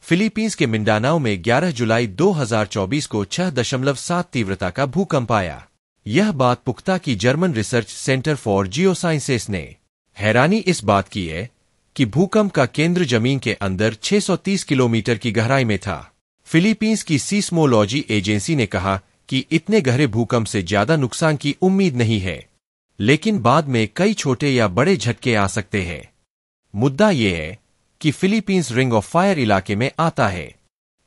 Philippines के Mindanao में 11 जुलाई 2024 को 6.7 तीव्रता का भूकंप आया। यह बात पुख्ता की जर्मन रिसर्च सेंटर फॉर जियोसाइंसेस ने। हैरानी इस बात की है कि भूकंप का केंद्र जमीन के अंदर 630 किलोमीटर की गहराई में था। फिलीपींस की सीस्मोलॉजी एजेंसी ने कहा कि इतने गहरे भूकंप से ज्यादा नुकसान की उम्मीद नहीं है, लेकिन बाद में कई छोटे या बड़े झटके आ सकते हैं। मुद्दा यह है कि फिलीपींस रिंग ऑफ फायर इलाके में आता है,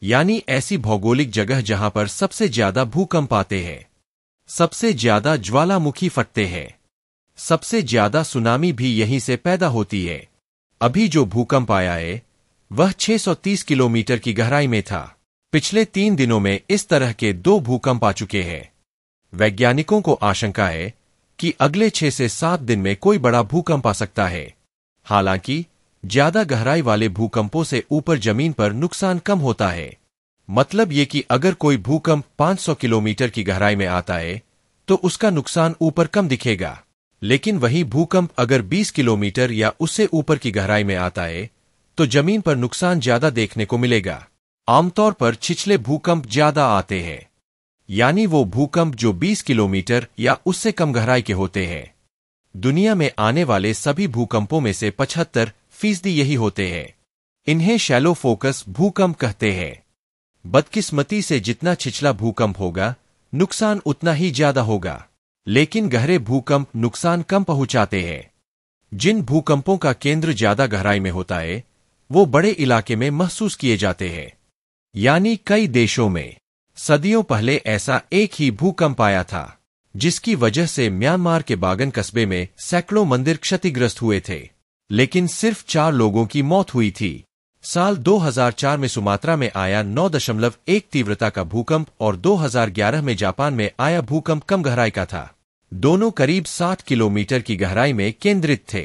यानी ऐसी भौगोलिक जगह जहां पर सबसे ज्यादा भूकंप आते हैं, सबसे ज्यादा ज्वालामुखी फटते हैं, सबसे ज्यादा सुनामी भी यहीं से पैदा होती है। अभी जो भूकंप आया है वह 630 किलोमीटर की गहराई में था। पिछले 3 दिनों में इस तरह के 2 भूकंप आ चुके हैं। वैज्ञानिकों को आशंका है कि अगले 6 से 7 दिन में कोई बड़ा भूकंप आ सकता है। हालांकि ज्यादा गहराई वाले भूकंपों से ऊपर जमीन पर नुकसान कम होता है। मतलब ये कि अगर कोई भूकंप 500 किलोमीटर की गहराई में आता है तो उसका नुकसान ऊपर कम दिखेगा, लेकिन वही भूकंप अगर 20 किलोमीटर या उससे ऊपर की गहराई में आता है तो जमीन पर नुकसान ज्यादा देखने को मिलेगा। आमतौर पर छिछले भूकंप ज्यादा आते हैं, यानी वो भूकंप जो 20 किलोमीटर या उससे कम गहराई के होते हैं। दुनिया में आने वाले सभी भूकंपों में से 75% यही होते हैं। इन्हें शैलो फोकस भूकंप कहते हैं। बदकिस्मती से जितना छिछला भूकंप होगा नुकसान उतना ही ज्यादा होगा, लेकिन गहरे भूकंप नुकसान कम पहुंचाते हैं। जिन भूकंपों का केंद्र ज्यादा गहराई में होता है वो बड़े इलाके में महसूस किए जाते हैं। यानी कई देशों में सदियों पहले ऐसा एक ही भूकंप आया था, जिसकी वजह से म्यांमार के बागन कस्बे में सैकड़ों मंदिर क्षतिग्रस्त हुए थे, लेकिन सिर्फ 4 लोगों की मौत हुई थी। साल 2004 में सुमात्रा में आया 9.1 तीव्रता का भूकंप और 2011 में जापान में आया भूकंप कम गहराई का था। दोनों करीब 60 किलोमीटर की गहराई में केंद्रित थे।